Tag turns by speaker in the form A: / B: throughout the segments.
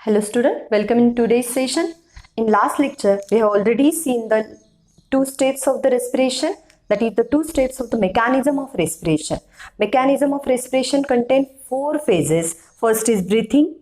A: Hello student, welcome in today's session. In last lecture, we have already seen the two steps of the respiration, that is the two steps of the mechanism of respiration. Mechanism of respiration contain four phases. First is breathing.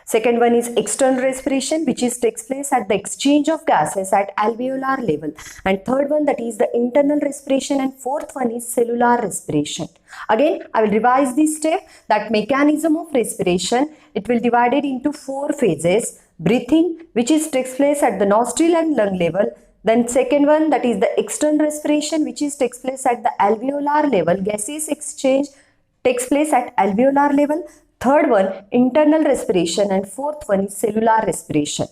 A: Second one is external respiration, which takes place at the exchange of gases at alveolar level. And third one, that is the internal respiration, and fourth one is cellular respiration. Again, I will revise this step, that mechanism of respiration, it will divide it into four phases. Breathing, which takes place at the nostril and lung level. Then second one, that is the external respiration, which takes place at the alveolar level. Gaseous exchange takes place at alveolar level. Third one, internal respiration, and fourth one is cellular respiration.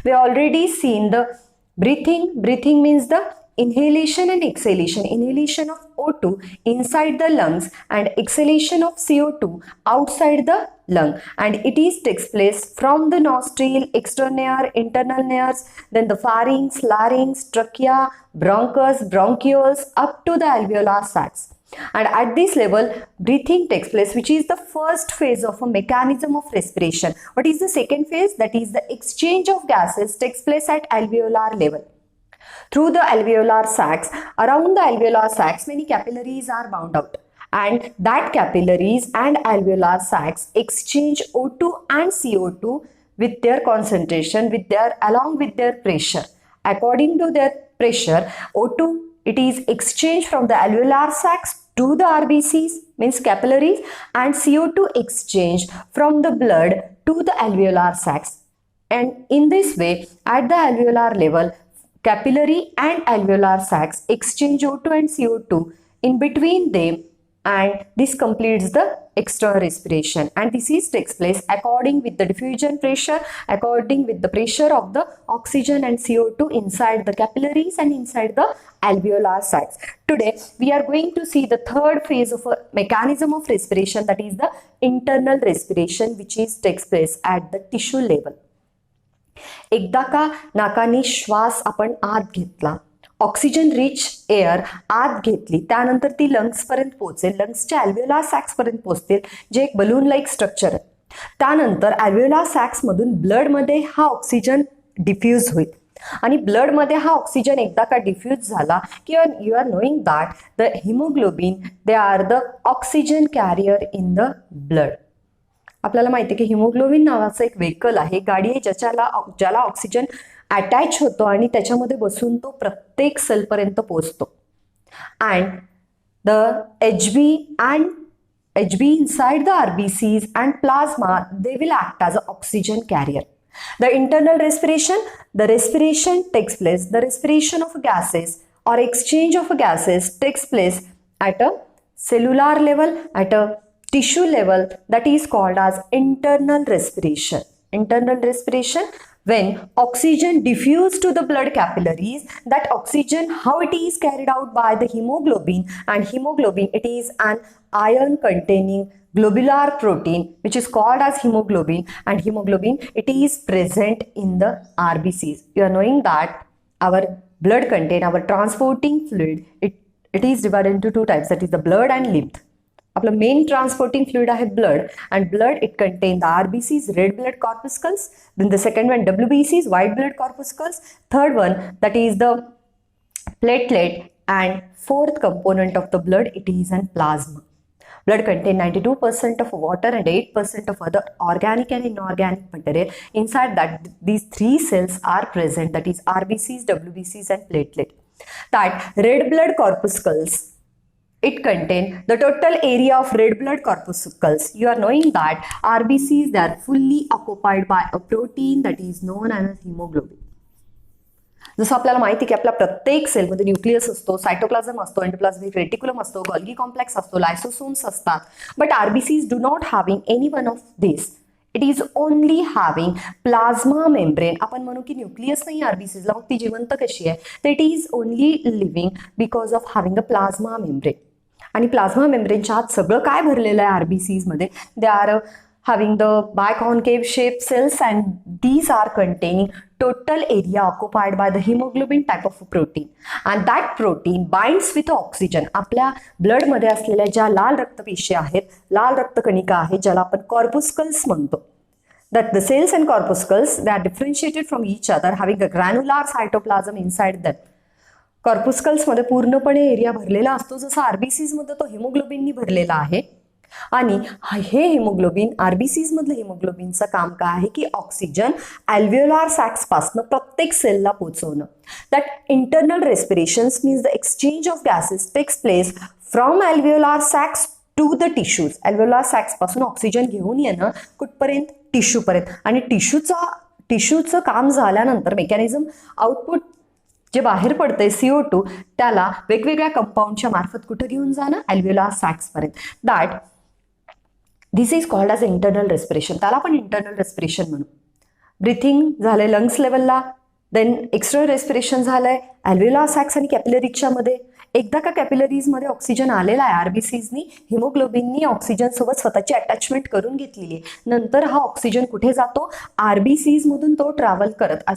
A: We have already seen the breathing. Breathing means the inhalation and exhalation. Inhalation of O2 inside the lungs and exhalation of CO2 outside the lung. And it takes place from the nostril, external air, internal airs, then the pharynx, larynx, trachea, bronchus, bronchioles up to the alveolar sacs. And at this level, breathing takes place, which is the first phase of a mechanism of respiration. What is the second phase? That is the exchange of gases takes place at alveolar level. Through the alveolar sacs, around the alveolar sacs, many capillaries are bound out. And that capillaries and alveolar sacs exchange O2 and CO2 with their concentration, along with their pressure. According to their pressure, O2, it is exchanged from the alveolar sacs to the RBCs, means capillaries, and CO2 exchange from the blood to the alveolar sacs. And in this way, at the alveolar level, capillary and alveolar sacs exchange O2 and CO2 in between them, and this completes the external respiration. And this takes place according with the diffusion pressure, according with the pressure of the oxygen and CO2 inside the capillaries and inside the alveolar sacs. Today we are going to see the third phase of a mechanism of respiration, that is the internal respiration, which takes place at the tissue level. एकदा का नाकाने श्वास आपण आत घेतला, oxygen rich air आत घेतली, त्यानंतर ती लंग्स पर्यंत पोहोचेल, लंग्सच्या अल्व्हेओलार सॅक्स पर्यंत पोहोचतील, जे एक बलून लाईक स्ट्रक्चर आहे. त्यानंतर अल्व्हेओलार सॅक्स मधून ब्लड मध्ये हा ऑक्सिजन डिफ्यूज होईल, आणि ब्लड मध्ये हा ऑक्सिजन एकदा का डिफ्यूज झाला की you are knowing that the haemoglobin they are the oxygen carrier in the blood. आपल्याला माहिती आहे की हिमोग्लोबिन नावाचं एक व्हेकल आहे, गाडी आहे, ज्याला ऑक्सिजन अटॅच होतो आणि त्याच्यामध्ये बसून तो प्रत्येक सेलपर्यंत पोहोचतो. And the HB inside the RBCs and plasma, they will act as an oxygen carrier. The internal respiration, the respiration takes place, the respiration of gases or exchange of gases takes place at a cellular level, at a tissue level, that is called as internal respiration. Internal respiration, when oxygen diffuse to the blood capillaries, that oxygen, how it is carried out by the hemoglobin, and hemoglobin, it is an iron containing globular protein which is called as hemoglobin, and hemoglobin, it is present in the RBCs. You are knowing that our blood contain, our transporting fluid, it is divided into two types, that is the blood and lymph. आपलं main transporting fluid आहे blood, and blood it contain the RBCs, red blood corpuscles, then the second one WBCs, white blood corpuscles, third one that is the platelet, and fourth component of the blood, it is an plasma. Blood contain 92% of water and 8% of other organic and inorganic material. Inside that, these three cells are present, that is RBCs, WBCs and platelet. That red blood corpuscles, it contains the total area of red blood corpuscles. You are knowing that RBCs, they are fully occupied by a protein that is known as hemoglobin. जसं आपल्याला माहिती की आपल्या प्रत्येक सेलमध्ये nucleus असतो, cytoplasm असतो, endoplasmic reticulum असतो, गॉल्गी कॉम्प्लेक्स असतो, लायसोसोम्स असतात. But RBCs do not having any one of this. It is only having plasma membrane. आपण म्हणू की न्यूक्लियस नाही RBCs ला, मग ती जिवंत कशी आहे? तर it is only living because of having a plasma membrane. आणि प्लाझ्मा मेम्ब्रेनच्या आत सगळं काय भरलेलं आहे RBCs मध्ये? They are having the biconcave shaped cells, and these are containing total area occupied by the hemoglobin type of protein, and that protein binds with oxygen. आपल्या blood मध्ये असलेल्या ज्या लाल रक्तपेशी आहेत, लाल रक्तकणिका आहेत, ज्याला आपण कॉर्पुस्कल्स म्हणतो, that the cells and corpuscles, they are differentiated from each other having a granular cytoplasm inside them. कॉर्पुस्कल्स मध्ये पूर्णपणे एरिया भरलेला असतो, जसं आरबीसीज मध्ये तो हिमोग्लोबिननी भरलेला आहे. आणि हे हिमोग्लोबिन, आरबीसीज मधलं हिमोग्लोबिनचं काम काय आहे की ऑक्सिजन अल्व्हिओलार सॅक्स पासून प्रत्येक सेलला पोहोचवणं. That internal respirations means the exchange of gases takes place from alveolar sacs to the tissues. Alveolar sacs पासून ऑक्सिजन घेऊन येणं कुठपर्यंत, टिश्यू पर्यंत. आणि टिश्यूचं काम झाल्यानंतर मेकॅनिझम आउटपुट जे बाहेर पडतंय CO2 त्याला वेगवेगळ्या कंपाऊंडच्या मार्फत कुठं घेऊन जाणं, अल्व्हिओलार सॅक्स पर्यंत. That this is called as internal respiration. त्याला आपण इंटरनल रेस्पिरेशन म्हणू. ब्रिथिंग झालंय लंग्स लेवलला, देन एक्स्टर्नल रेस्पिरेशन झालंय अल्व्हिओलार सॅक्स आणि कॅपिलरीजच्या मध्ये. एकदा का कॅपिलरीजमध्ये ऑक्सिजन आलेला आहे, आरबीसीजनी हिमोग्लोबिननी ऑक्सिजन सोबत स्वतःची अटॅचमेंट करून घेतलेली आहे. नंतर हा ऑक्सिजन कुठे जातो, आरबीसीज मधून तो ट्रॅव्हल करत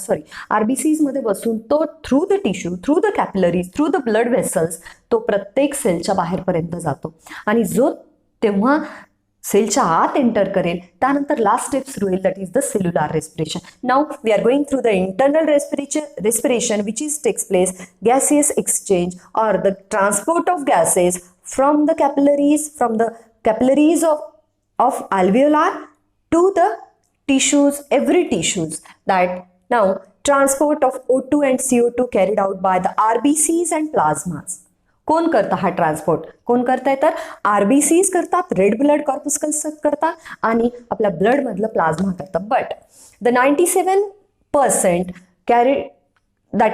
A: आरबीसीज मध्ये बसून तो through the tissue, through the capillaries, through the blood vessels तो प्रत्येक सेलच्या बाहेरपर्यंत जातो. आणि जो तेव्हा सेलच्या आत एंटर करेल त्यानंतर लास्ट स्टेप सुरू होईल, that is the cellular respiration. Now we are going through the internal respiration which is takes place gaseous exchange or the transport of gases from the capillaries of alveolar to the tissues, every tissues. That now transport of O2 and CO2 carried out by the RBCs and plasmas. कोण करता हा transport, कोण करताय तर RBCs करतात, red blood कॉर्पुस्कल्स करतात आणि आपल्या ब्लड मधलं प्लाझ्मा करतात. But the 97% carry that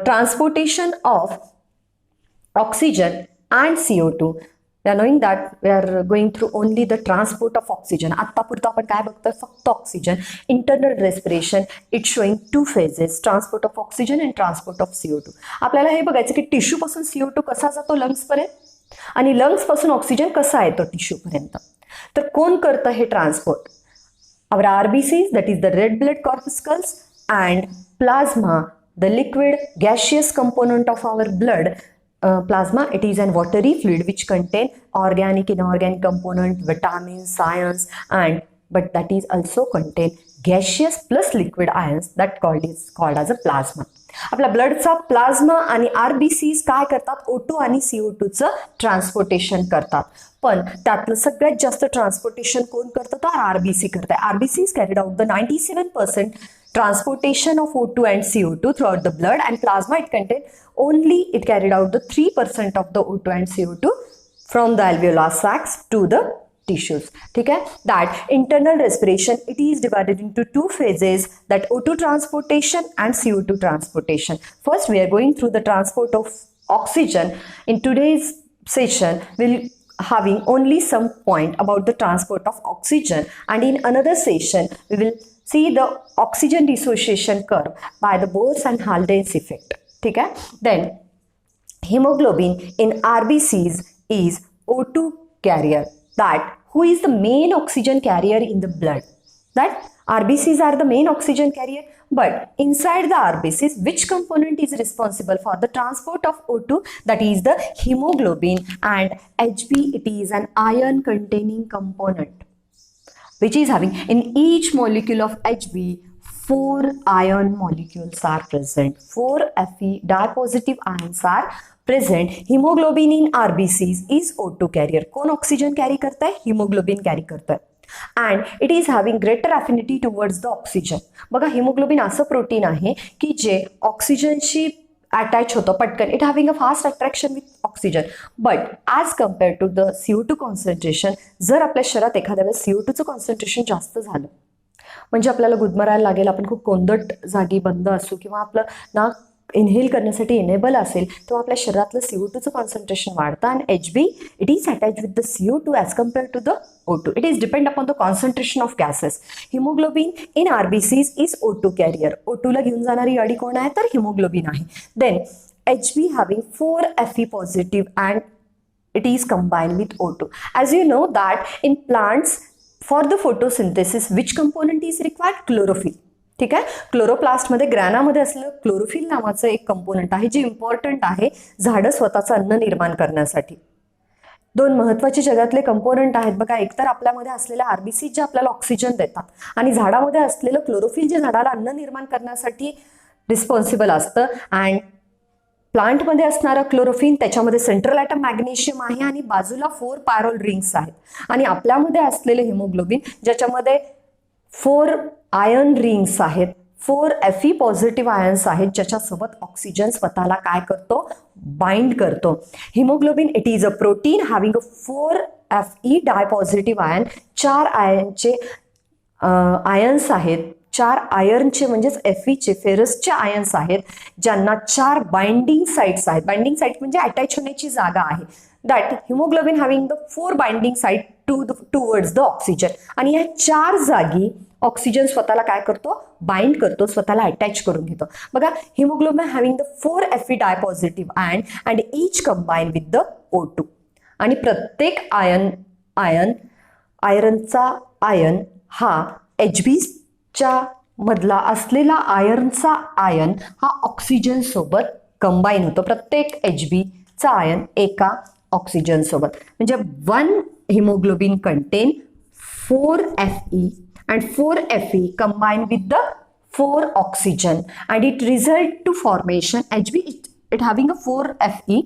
A: transportation of oxygen and CO2. We are knowing that we are going through only the transport of oxygen. आत्तापुरतं आपण काय बघतोय, फक्त oxygen. Internal respiration it showing two phases, transport of oxygen and transport of CO2. आपल्याला हे बघायचं की tissue पासून CO2 कसा जातो लंग्स पर्यंत आणि लंग्स पासून ऑक्सिजन कसा येतो टिश्यू पर्यंत. तर कोण करतं हे transport, our RBCs, that is the red blood corpuscles, and plasma, the liquid gaseous component of our blood. Plasma, it is an watery fluid which contain organic, inorganic component, vitamins, ions, but that is also contain gaseous plus liquid ions, that is called as a plasma. आपल्या ब्लडचा plasma आणि RBCs काय करतात, O2 आणि CO2चं transportation करतात. पण त्यातलं सगळ्यात जास्त ट्रान्सपोर्टेशन कोण करतं तर आरबीसी करत आहे. RBCs carried out the 97% transportation of O2 and CO2 throughout the blood, and plasma it carried out the 3% of the O2 and CO2 from the alveolar sacs to the tissues. ठीक है, that internal respiration it is divided into two phases, that O2 transportation and CO2 transportation. First we are going through the transport of oxygen. In today's session we'll having only some point about the transport of oxygen, and in another session we will see the oxygen dissociation curve by the Bose and Haldane's effect. ठीक है, then hemoglobin in RBCs is O2 carrier. That who is the main oxygen carrier in the blood? That RBCs are the main oxygen carrier, but inside the RBCs which component is responsible for the transport of O2? That is the hemoglobin, and Hb it is an iron containing component which is having in each molecule of Hb 4 iron molecules are present. 4 Fe dipositive ions are present. Hemoglobin in RBCs is O2 carrier. कौन oxygen carry करता है, haemoglobin कैरी करता है, and it is having greater affinity towards the oxygen. बघा haemoglobin असं protein आहे की जे ऑक्सिजनशी अटॅच होतं पटकन. It having a fast attraction with oxygen, but as compare to the CO2 concentration, जर आपल्या शरीरात एखाद्या वेळेस CO2चं कॉन्सन्ट्रेशन जास्त झालं म्हणजे आपल्याला गुदमरायला लागेल, आपण खूप कोंदट जागी बंद असू किंवा आपलं नाक इनहेल करण्यासाठी इनेबल असेल, तेव्हा आपल्या शरीरातलं CO2चं कॉन्सन्ट्रेशन वाढतं. आणि Hb it is attach with the CO2 as compare to the O2. It is depend upon the concentration of gases. Haemoglobin in RBCs is O2 carrier. O2ला घेऊन जाणारी गाडी कोण आहे तर हिमोग्लोबिन आहे. Then Hb having 4 Fe positive and it is combined with O2. As you know that in plants for the photosynthesis which component is required? Chlorophyll. ठीक आहे, क्लोरोप्लास्टमध्ये ग्रॅनामध्ये असलेलं क्लोरोफिल नावाचं एक कंपोनंट आहे जे इम्पॉर्टंट आहे झाडं स्वतःचं अन्न निर्माण करण्यासाठी. दोन महत्वाचे जगातले कंपोनंट आहेत बघा. एकतर आपल्यामध्ये असलेल्या आरबीसी जे आपल्याला ऑक्सिजन देतात आणि झाडामध्ये असलेलं क्लोरोफिल जे झाडाला अन्न निर्माण करण्यासाठी रिस्पॉन्सिबल असतं. अँड प्लांटमध्ये असणारं क्लोरोफिन त्याच्यामध्ये सेंट्रल ॲटम मॅग्नेशियम आहे आणि बाजूला 4 पायरोल रिंग्स आहेत. आणि आपल्यामध्ये असलेले हिमोग्लोबिन ज्याच्यामध्ये 4 आयर्न रिंग्स आहेत, 4 Fe पॉझिटिव्ह आयन्स आहेत, ज्याच्यासोबत ऑक्सिजन स्वतःला काय करतो, बाइंड करतो. Haemoglobin it is a protein having a 4 Fe dipositive ion. 4 आयनचे आयन्स आहेत, 4 आयर्नचे म्हणजेच Feचे फेरसचे आयन्स आहेत, ज्यांना 4 बाइंडिंग साइट्स आहेत. बाइंडिंग साइट म्हणजे अटॅच होण्याची जागा आहे. That haemoglobin having the 4 binding site towards the oxygen. आणि या 4 जागी ऑक्सिजन स्वतःला काय करतो, बाइंड करतो, स्वतःला अटॅच करून घेतो. बघा, haemoglobin having the 4 Fe dipositive ion and each combine with the O2. आणि प्रत्येक आयर्नचा आयन हा Hbच्या मधला असलेला आयर्नचा आयन हा ऑक्सिजन सोबत कंबाईन होतो. प्रत्येक Hbचा आयन एका ऑक्सिजन सोबत. म्हणजे 1 haemoglobin contain 4 Fe and 4 Fe combined with the 4 oxygen and it result to formation Hb it having a 4 Fe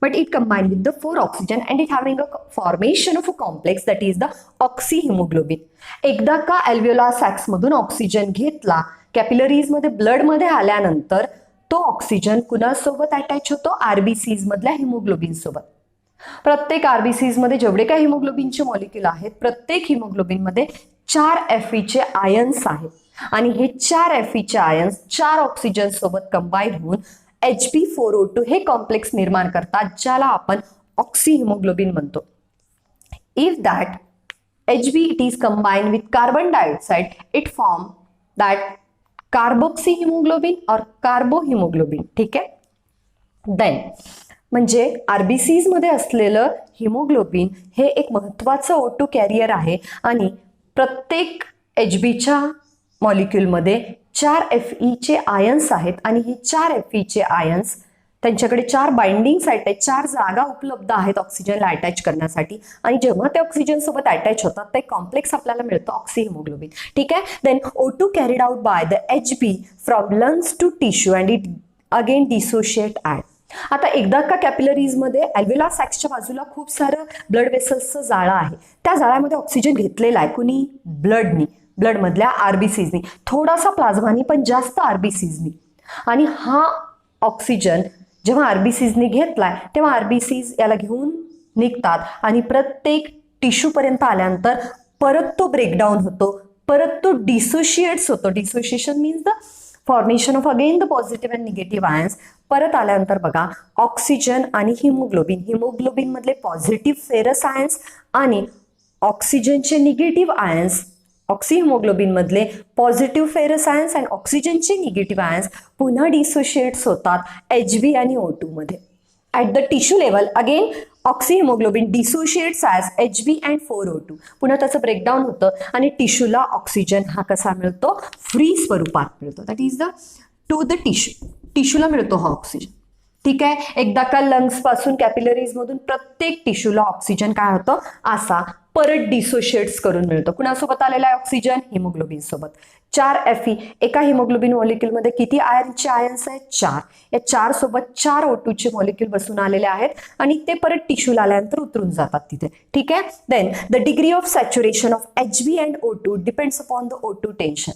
A: but it combined with the 4 oxygen and it having a formation of a complex that is the oxyhemoglobin. एकदा का अल्व्हिओलार sacks मधून oxygen घेतला, capillaries मध्ये blood मध्ये आल्यानंतर तो oxygen कुणासोबत attach होतो, RBCs मधल्या हिमोग्लोबिन सोबत. प्रत्येक आरबीसीज मध्ये जेवढे काही हिमोग्लोबिनचे मॉलिक्यूल आहेत, प्रत्येक हिमोग्लोबिन मध्ये 4 Feचे आयन्स आहेत आणि हे 4 Feचे आयन्स 4 ऑक्सिजन सोबत कंबाईन होऊन Hb4O2 हे कॉम्प्लेक्स निर्माण करतात, ज्याला आपण ऑक्सिहिमोग्लोबिन म्हणतो. If that Hb it is combined with carbon dioxide it form that carboxyhemoglobin or carbohemoglobin. ठीक आहे. देन म्हणजे आरबीसीज मध्ये असलेलं हिमोग्लोबिन हे एक महत्वाचं O2 कॅरियर आहे आणि प्रत्येक Hbच्या मॉलिक्यूलमध्ये 4 Feचे आयन्स आहेत आणि हे 4 Feचे आयन्स त्यांच्याकडे 4 बाइंडिंग साइट आहेत, 4 जागा उपलब्ध आहेत ऑक्सिजनला अटॅच करण्यासाठी. आणि जेव्हा ते ऑक्सिजन सोबत अटॅच होतात ते कॉम्प्लेक्स आपल्याला मिळतं ऑक्सिहिमोग्लोबिन. ठीक आहे. Then O2 carried out by the Hb from lungs to tissue and it again dissociate at. आता एकदा का कॅपिलरीज मध्ये अल्व्हिओलार सॅक्सच्या बाजूला खूप सारं ब्लड वेसल्सचं जाळं आहे, त्या जाळ्यामध्ये ऑक्सिजन घेतलेला आहे कुणी, ब्लड मधल्या आरबीसीजनी, थोडासा प्लाझ्मानी पण जास्त आरबीसीजनी. आणि हा ऑक्सिजन जेव्हा आरबीसीजनी घेतलाय तेव्हा आरबीसीज याला घेऊन निघतात आणि प्रत्येक टिश्यू पर्यंत आल्यानंतर परत तो ब्रेकडाऊन होतो, परत तो डिसोशिएट्स होतो. Dissociation means the formation of again the positive and negative ions. परत आल्यानंतर बघा, ऑक्सिजन आणि हिमोग्लोबिन मधले पॉझिटिव्ह फेरस आयन्स आणि ऑक्सिजनचे निगेटिव्ह आयन्स, ऑक्सिहिमोग्लोबिन मधले पॉझिटिव्ह फेरस आयन्स आणि ऑक्सिजनचे निगेटिव्ह आयन्स पुन्हा डिसोशिएट्स होतात Hb आणि O2 मध्ये. At the tissue level again oxyhaemoglobin dissociates as Hb and 4O2. पुन्हा त्याचं ब्रेकडाऊन होतं आणि टिश्यूला ऑक्सिजन हा कसा मिळतो, फ्री स्वरूपात मिळतो. That is the to the टिश्यूला मिळतो हा ऑक्सिजन. ठीक आहे. एकदा का लंग्स पासून कॅपिलरीज मधून प्रत्येक टिश्यूला ऑक्सिजन काय होतं, असा परत डिसोशिएट्स करून मिळतो. कुणासोबत आलेला आहे ऑक्सिजन, हिमोग्लोबिन सोबत. 4 Fe एका हिमोग्लोबिन मॉलिक्यूल मध्ये किती आयर्नचे आयन्स आहेत, 4. या 4 सोबत 4 O2चे मॉलिक्यूल बसून आलेले आहेत आणि ते परत टिश्यूला आल्यानंतर उतरून जातात तिथे. ठीक आहे. Then the degree of saturation of Hb and O2 depends upon the O2 tension.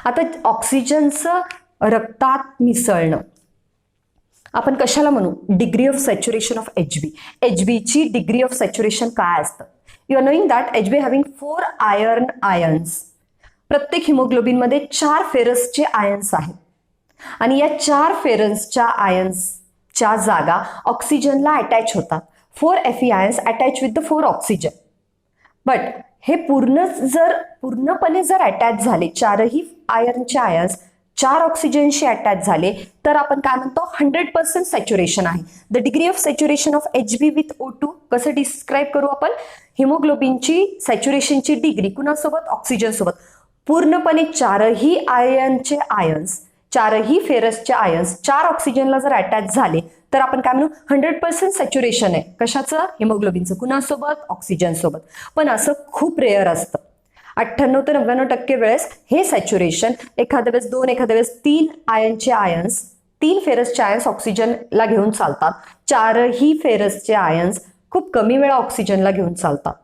A: आता ऑक्सिजनचं रक्तात मिसळणं आपण कशाला म्हणू, डिग्री ऑफ सॅच्युरेशन ऑफ Hbची डिग्री ऑफ सॅच्युरेशन काय असतं. You are knowing that Hb having 4 iron ions. प्रत्येक हिमोग्लोबिन मध्ये 4 फेरसचे आयन्स आहेत आणि या 4 फेरसच्या आयन्सच्या जागा ऑक्सिजनला अटॅच होतात. 4 Fe ions attach with the 4 oxygen. But हे पूर्णपणे जर अटॅच झाले, 4ही आयर्नचे आयन्स 4 ऑक्सिजनशी अटॅच झाले तर आपण काय म्हणतो, 100% सॅच्युरेशन आहे. The degree of saturation of Hb with O2 कसं डिस्क्राईब करू आपण, हिमोग्लोबिनची सॅच्युरेशनची डिग्री कुणासोबत, ऑक्सिजन सोबत. पूर्णपणे 4ही आयर्नचे आयन्स चारही फेरसचे आयन्स 4 ऑक्सिजनला जर अटॅच झाले तर आपण काय म्हणू 100% सॅच्युरेशन आहे. कशाचं? हिमोग्लोबिनचं. कुणासोबत? ऑक्सिजन सोबत. पण असं खूप रेअर असतं. 98 ते 99% वेळेस हे सॅच्युरेशन एखाद्या वेळेस 2, एखाद्या वेळेस 3 आयनचे आयन्स, 3 फेरसचे आयन्स ऑक्सिजनला घेऊन चालतात. 4ही फेरसचे आयन्स खूप कमी वेळा ऑक्सिजनला घेऊन चालतात,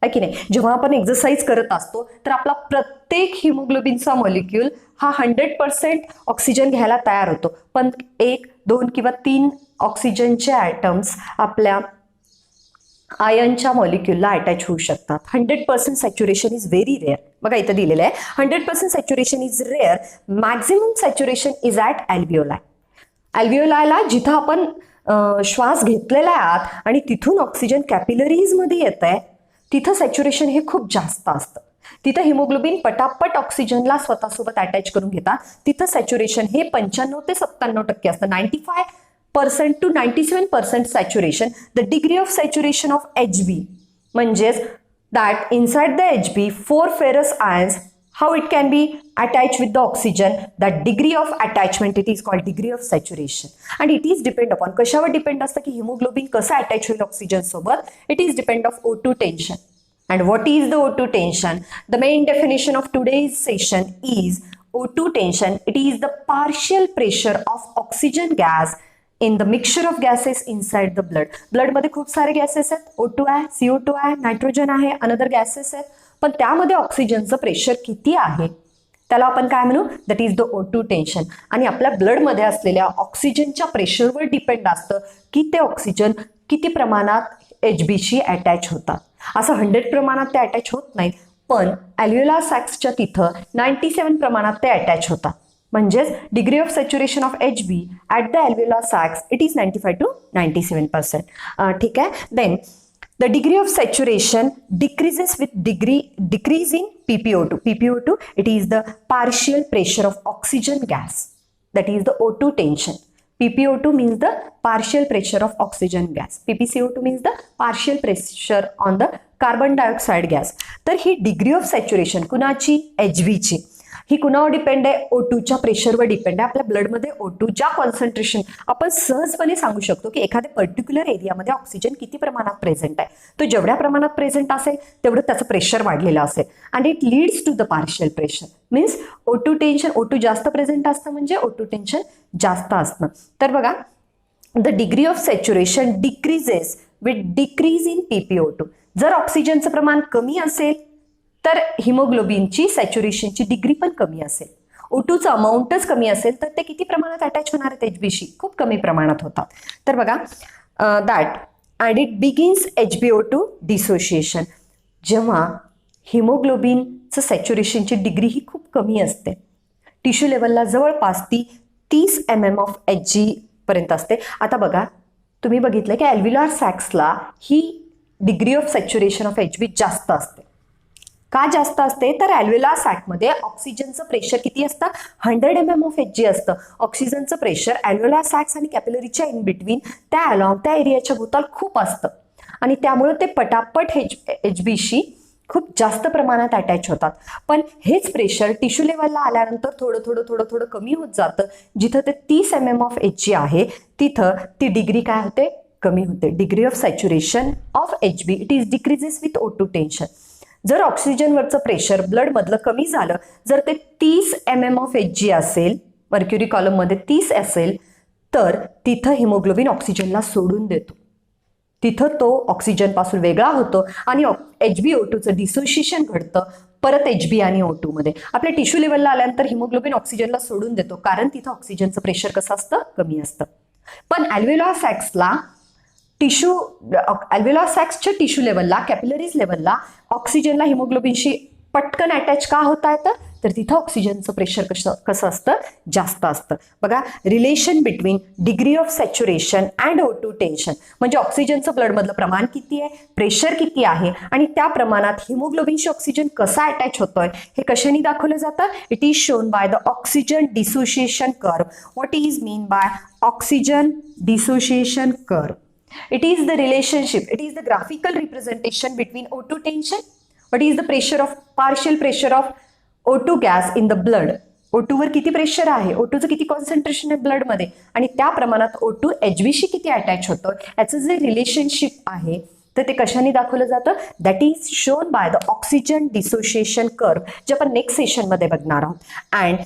A: आहे की नाही. जेव्हा आपण एक्सरसाइज करत असतो तर आपला प्रत्येक हिमोग्लोबिनचा मॉलिक्यूल हा 100% ऑक्सिजन घ्यायला तयार होतो, पण 1, 2 किंवा 3 ऑक्सिजनचे ॲटम्स आपल्या आयनच्या मॉलिक्यूलला अटॅच होऊ शकतात. 100% सॅच्युरेशन इज व्हेरी रेअर. बघा इथं दिलेलं आहे 100% saturation is rare. Maximum saturation is at alveoli. अल्व्हिओलायला जिथं आपण श्वास घेतलेला आहात आणि तिथून ऑक्सिजन कॅपिलरीजमध्ये येत आहे तिथं सॅच्युरेशन हे खूप जास्त असतं. तिथं हिमोग्लोबिन पटापट ऑक्सिजनला स्वतःसोबत अटॅच करून घेतात. तिथं सॅच्युरेशन हे 95 ते 97% असतं. 95% to 97% saturation. The degree of saturation of HB म्हणजेच that inside the HB 4 ferrous ions, how it can be attached with the oxygen, that degree of attachment, it is called degree of saturation, and it is depend upon कशावर depend असतं की haemoglobin कसं attach होईल oxygen सोबत. It is depend of O2 tension. And what is the O2 tension? The main definition of today's session is O2 tension. It is the partial pressure of oxygen gas in the mixture of gases inside the blood. Blood मध्ये खूप सारे gases आहेत. O2 आहे, CO2 आहे, nitrogen आहे, another gases आहेत. पण त्यामध्ये ऑक्सिजनचं प्रेशर किती आहे त्याला आपण काय म्हणू? That is the O2 tension. आणि आपल्या ब्लडमध्ये असलेल्या ऑक्सिजनच्या प्रेशरवर डिपेंड असतं की ते ऑक्सिजन किती प्रमाणात HBशी अटॅच होतात. असं 100 प्रमाणात ते अटॅच होत नाहीत, पण अल्व्हिओलार सॅक्सच्या तिथं 97 प्रमाणात ते अटॅच होतात. म्हणजेच degree of saturation of HB at the alveolar sacs it is 95 to 97%. ठीक आहे. Then the degree of saturation decreases with decrease in PPO2. PPO2 it is the partial pressure of oxygen gas. That is the O2 tension. PPO2 means the partial pressure of oxygen gas. PPCO2 means the partial pressure on the carbon dioxide gas. तर ही degree of saturation कुणाची? HBची. ही कुणावर depend आहे? O2च्या प्रेशरवर depend आहे. आपल्या ब्लडमध्ये O2 ज्या concentration आपण सहजपणे सांगू शकतो की एखाद्या पर्टिक्युलर एरियामध्ये ऑक्सिजन किती प्रमाणात प्रेझेंट आहे. तो जेवढ्या प्रमाणात प्रेझेंट असेल तेवढं त्याचं प्रेशर वाढलेलं असेल. And it leads to the partial pressure. Means O2 tension, O2 जास्त प्रेझेंट असतं म्हणजे O2 टेन्शन जास्त असतं. तर बघा the degree of saturation decreases with decrease in PPO2. जर ऑक्सिजनचं प्रमाण कमी असेल तर हिमोग्लोबिनची सॅच्युरेशनची डिग्री पण कमी असेल. O2चं अमाऊंटच कमी असेल तर ते किती प्रमाणात अटॅच होणार आहेत HBशी? खूप कमी प्रमाणात होतात. तर बघा that and it begins HbO2 dissociation. जेव्हा हिमोग्लोबिनचं सॅच्युरेशनची डिग्री ही खूप कमी असते, टिश्यू लेवलला जवळपास ती 30 mm ऑफ Hg पर्यंत असते. आता बघा तुम्ही बघितलं की अल्व्हिओलार सॅक्सला ही degree of saturation of HB जास्त असते. का जास्त असते? तर अल्व्हिओलार सॅकमध्ये ऑक्सिजनचं प्रेशर किती असतं? 100 mm ऑफ Hg असतं. ऑक्सिजनचं प्रेशर अल्व्हिओलार सॅक्स आणि कॅपिलरीच्या इन बिटवीन त्या अलॉंग त्या एरियाच्या भोवताल खूप असतं आणि त्यामुळे ते पटापट HBशी खूप जास्त प्रमाणात अटॅच होतात. पण हेच प्रेशर टिश्यू लेवलला आल्यानंतर थोडं कमी होत जातं. जिथं ते 30 mm ऑफ Hg आहे तिथं ती डिग्री काय होते? कमी होते. Degree of saturation of HB it is decreases with O2 tension. जर ऑक्सिजनवरचं प्रेशर ब्लडमधलं कमी झालं, जर ते 30 mm ऑफ Hg असेल, मर्क्युरी कॉलममध्ये 30 असेल, तर तिथं हिमोग्लोबिन ऑक्सिजनला सोडून देतो. तिथं तो ऑक्सिजनपासून वेगळा होतो आणि HbO2चं डिसोशिएशन घडतं परत HB आणि O2 मध्ये. आपल्या टिश्यू लेवलला आल्यानंतर हिमोग्लोबिन ऑक्सिजनला सोडून देतो कारण तिथं ऑक्सिजनचं प्रेशर कसं असतं? कमी असतं. पण अल्व्हिओलार सॅक्सला अल्व्हिओलार सॅक्सच्या टिश्यू लेवलला कॅपिलरीज लेवलला ऑक्सिजनला हिमोग्लोबिनशी पटकन अटॅच का होता येतं? तर तिथं ऑक्सिजनचं प्रेशर कसं असतं? जास्त असतं. बघा relation between degree of saturation and O2 tension म्हणजे ऑक्सिजनचं ब्लडमधलं प्रमाण किती आहे, प्रेशर किती आहे आणि त्या प्रमाणात हिमोग्लोबिनशी ऑक्सिजन कसा अटॅच होतोय हे कशाने दाखवलं जातं? It is shown by the oxygen dissociation curve. What is mean by oxygen dissociation curve? It is the relationship, it is the graphical representation between O2 tension. What is the pressure of partial pressure of O2 gas in the blood O2 वर किती pressure आहे, O2चं किती concentration आहे ब्लडमध्ये आणि त्या प्रमाणात O2 HBशी किती attach होतं याचं जे रिलेशनशिप आहे तर ते कशाने दाखवलं जातं, that is shown by the oxygen dissociation curve, जे आपण नेक्स्ट सेशनमध्ये बघणार आहोत. And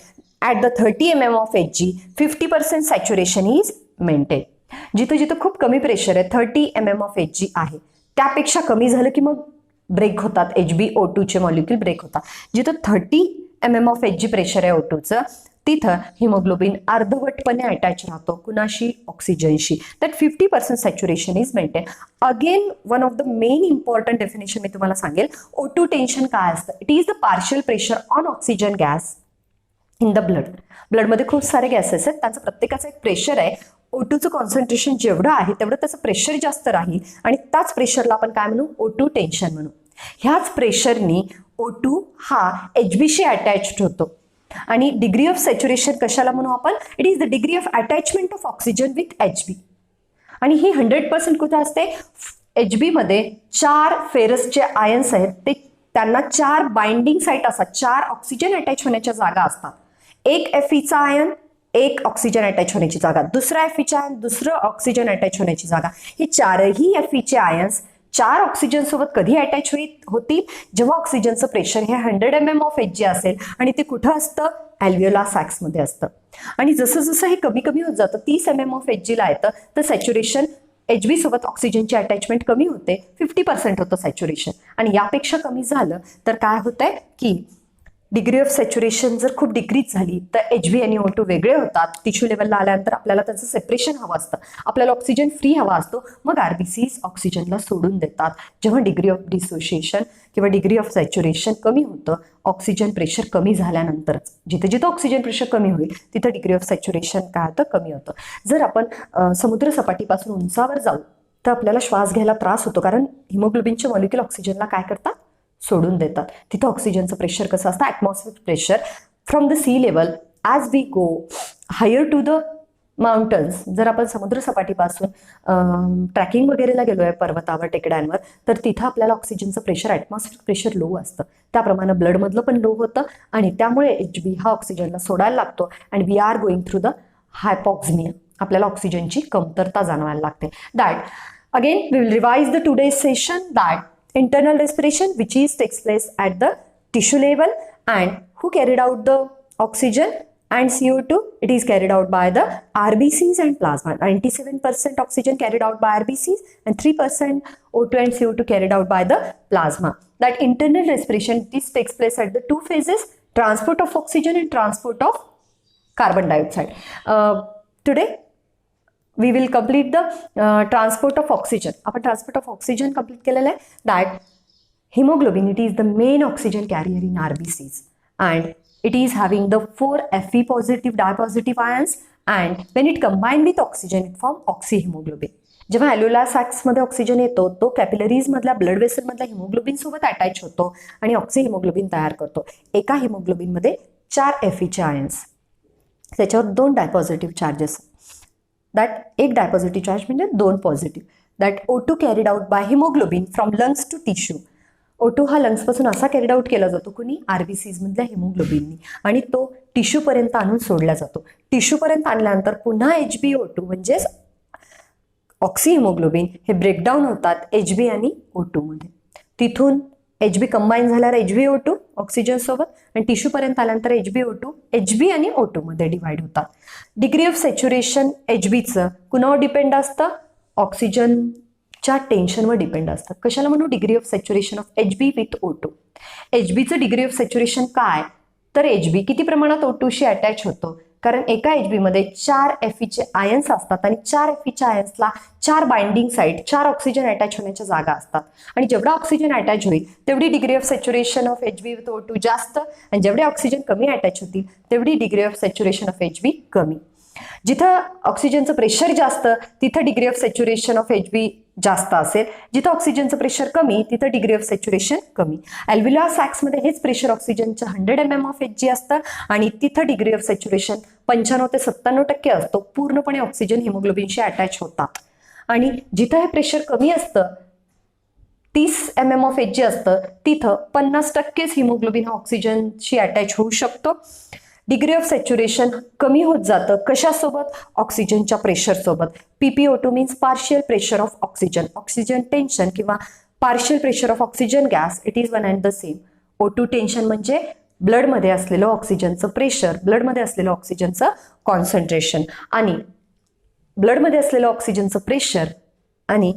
A: at the 30 mm of Hg 50% saturation is maintain. जिथं जिथं खूप कमी प्रेशर आहे 30 mm of Hg आहे त्यापेक्षा कमी झालं की मग ब्रेक होतात, HbO2 चे मॉलिक्यूल ब्रेक होतात. जिथं 30 mm of Hg प्रेशर आहे O2चं तिथं हिमोग्लोबिन अर्धवटपणे अटॅच राहतो कुणाशी, ऑक्सिजनशी. That 50% saturation is maintain. Again one of the main important definition मी तुम्हाला सांगेल. O2 टेन्शन काय असतं, it is the partial pressure on oxygen gas in the blood. ब्लडमध्ये खूप सारे गॅसेस आहेत, त्यांचं प्रत्येकाचं एक प्रेशर आहे. O2चं कॉन्सन्ट्रेशन जेवढं आहे तेवढं त्याचं प्रेशर जास्त राहील आणि त्याच प्रेशरला आपण काय म्हणू, O2 टेन्शन म्हणू. ह्याच प्रेशरनी O2 हा HBशी अटॅच्ड होतो आणि डिग्री ऑफ सॅच्युरेशन कशाला म्हणू आपण, it is the degree of attachment of oxygen with HB. आणि ही 100% कुठं असते, HB मध्ये 4 फेरसचे आयन्स आहेत ते त्यांना 4 बाइंडिंग साईट असतात, 4 ऑक्सिजन अटॅच होण्याच्या जागा असतात. एक Feचा आयन, एक ऑक्सिजन अटॅच होण्याची जागा, दुसरा Feचा आयन, दुसरं ऑक्सिजन अटॅच होण्याची जागा. ही 4ही Feचे आयन्स 4 ऑक्सिजन सोबत कधी अटॅच होतील, जेव्हा ऑक्सिजनचं प्रेशर हे 100 mm of Hg असेल आणि ते कुठं असतं, अल्व्हिओलार सॅक्स मध्ये असतं. आणि जसं जसं हे कमी कमी होत जातं 30 mm of Hg ला येतं तर सॅच्युरेशन HB सोबत ऑक्सिजनची अटॅचमेंट कमी होते, 50% होतं सॅच्युरेशन. आणि यापेक्षा कमी झालं तर काय होतंय की डिग्री ऑफ सॅच्युरेशन जर खूप डिक्रीज झाली तर HB आणि O2 वेगळे होतात. टिश्यू लेवलला आल्यानंतर आपल्याला त्याचं सेपरेशन हवं असतं, आपल्याला ऑक्सिजन फ्री हवा असतो, मग RBCs ऑक्सिजनला सोडून देतात. जेव्हा डिग्री ऑफ डिसोसिएशन किंवा डिग्री ऑफ सॅच्युरेशन कमी होतं, ऑक्सिजन प्रेशर कमी झाल्यानंतरच. जिथे जिथं ऑक्सिजन प्रेशर कमी होईल तिथं डिग्री ऑफ सॅच्युरेशन काय होतं, कमी होतं. जर आपण समुद्र सपाटीपासून उंचावर जाऊ तर आपल्याला श्वास घ्यायला त्रास होतो, कारण हिमोग्लोबिनचे मॉलिक्यूल ऑक्सिजनला काय करतात, सोडून देतात. तिथं ऑक्सिजनचं प्रेशर कसं असतं, atmosphere pressure from the sea level as we go higher to the mountains. जर आपण समुद्र सपाटीपासून ट्रॅकिंग वगैरेला गेलो आहे पर्वतावर, टेकड्यांवर, तर तिथं आपल्याला ऑक्सिजनचं प्रेशर, ॲटमॉस्फिअर प्रेशर लो असतं. त्याप्रमाणे ब्लडमधलं पण लो होतं आणि त्यामुळे HB हा ऑक्सिजनला सोडायला लागतो and we are going through the hypoxaemia. आपल्याला ऑक्सिजनची कमतरता जाणवायला लागते. That again we will revise the today's session. That internal respiration which is takes place at the tissue level, and who carried out the oxygen and CO2, it is carried out by the RBCs and plasma. 97% oxygen carried out by RBCs and 3% O2 and CO2 carried out by the plasma. That internal respiration, this takes place at the 2 phases, transport of oxygen and transport of carbon dioxide. Today we will complete the transport of oxygen. आपण transport of oxygen complete केलेलं आहे. That haemoglobin, it is the main oxygen carrier in RBCs and it is having the 4 Fe positive dipositive ions, and when it combined with oxygen it form oxyhemoglobin. जेव्हा अल्व्हिओलार सॅक्समध्ये oxygen येतो तो capillaries मधल्या blood vessel मधल्या haemoglobin सोबत attach होतो आणि ऑक्सिहिमोग्लोबिन तयार करतो. एका हिमोग्लोबिनमध्ये 4 Feचे आयन्स, त्याच्यावर 2 डायपॉझिटिव्ह चार्जेस. दॅट एक डायपॉझिटिव्ह चार्ज म्हणजे 2 positive. That O2 carried out by haemoglobin from lungs to tissue. O2 हा लंग्सपासून असा कॅरिड आउट केला जातो कुणी, RBCs मधल्या हिमोग्लोबिननी, आणि तो टिश्यूपर्यंत आणून सोडला जातो. टिश्यूपर्यंत आणल्यानंतर पुन्हा HbO2 म्हणजेच ऑक्सिहिमोग्लोबिन हे ब्रेकडाऊन होतात HB आणि O2 मध्ये. तिथून HB कंबाईन झाल्यावर HbO2 ऑक्सिजन सोबत आणि टिश्यूपर्यंत आल्यानंतर HbO2 HB आणि O2 मध्ये डिवाइड होतात. डिग्री ऑफ सॅच्युरेशन HBचं कुणावर डिपेंड असतं, ऑक्सिजनच्या टेन्शनवर डिपेंड असतं. कशाला म्हणू, degree of saturation of HB with O2. HBचं डिग्री ऑफ सॅच्युरेशन काय, तर HB किती प्रमाणात O2शी अटॅच होतो, कारण एका HB मध्ये 4 Feचे आयन्स असतात आणि 4 Feच्या आयन्सला 4 बाइंडिंग साईट, 4 ऑक्सिजन अटॅच होण्याच्या जागा असतात. आणि जेवढा ऑक्सिजन अटॅच होईल तेवढी degree of saturation of HB with O2 जास्त, आणि जेवढे ऑक्सिजन कमी अटॅच होतील तेवढी degree of saturation of HB कमी. जिथं ऑक्सिजनचं प्रेशर जास्त तिथं degree of saturation of HB जास्त असेल, जिथं ऑक्सिजनचं प्रेशर कमी तिथं डिग्री ऑफ सॅच्युरेशन कमी. अल्व्हिओलार सॅक्समध्ये हेच प्रेशर ऑक्सिजनचं 100 mm ऑफ Hg असतं आणि तिथं डिग्री ऑफ सॅच्युरेशन 95 ते 97% असतो. पूर्णपणे ऑक्सिजन हिमोग्लोबिनशी अटॅच होतात. आणि जिथं हे प्रेशर कमी असतं 30 mm ऑफ Hg असतं तिथं 50%च हिमोग्लोबिन हा ऑक्सिजनशी अटॅच होऊ शकतो. डिग्री ऑफ सॅच्युरेशन कमी होत जातं कशासोबत, ऑक्सिजनच्या प्रेशरसोबत. PPO2 means partial pressure of oxygen. Oxygen tension किंवा partial pressure of oxygen gas, it is one and the same. O2 tension म्हणजे ब्लडमध्ये असलेलं ऑक्सिजनचं प्रेशर, ब्लडमध्ये असलेलं ऑक्सिजनचं कॉन्सन्ट्रेशन. आणि ब्लडमध्ये असलेलं ऑक्सिजनचं प्रेशर आणि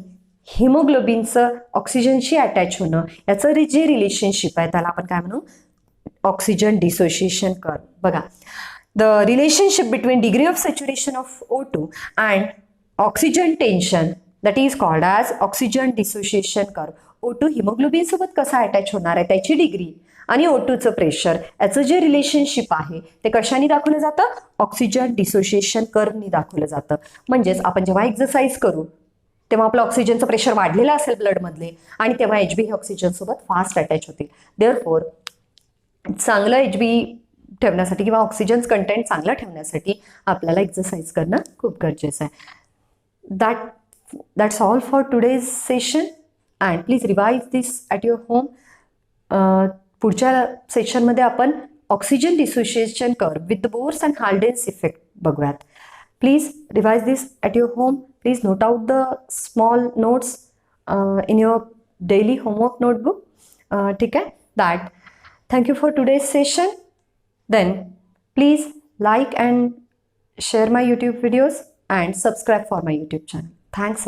A: हिमोग्लोबिनचं ऑक्सिजनशी अटॅच होणं याचं जे रिलेशनशिप आहे त्याला आपण काय म्हणू, ऑक्सिजन डिसोसिएशन कर्व. बघा, the relationship between degree of saturation of O2 and oxygen tension that is called as oxygen dissociation curve. O2 haemoglobin सोबत कसा अटॅच होणार आहे त्याची डिग्री आणि O2चं प्रेशर याचं जे रिलेशनशिप आहे ते कशाने दाखवलं जातं, ऑक्सिजन डिसोसिएशन कर्वनी दाखवलं जातं. म्हणजेच आपण जेव्हा एक्सरसाइज करू तेव्हा आपलं ऑक्सिजनचं प्रेशर वाढलेलं असेल ब्लडमधले आणि तेव्हा HB हे ऑक्सिजन सोबत फास्ट अटॅच होतील. देअरफोर चांगलं HB ठेवण्यासाठी किंवा ऑक्सिजन कंटेंट चांगलं ठेवण्यासाठी आपल्याला एक्सरसाइज करणं खूप गरजेचं आहे. That's all for today's session and please revise this at your home. पुढच्या सेशनमध्ये आपण oxygen dissociation curve with the Bohr's and Haldane's effect बघूयात. Please revise this at your home. Please note out the small notes in your daily homework notebook. ठीक आहे. That thank you for today's session. Then please like and share my YouTube videos and subscribe for my YouTube channel. Thanks.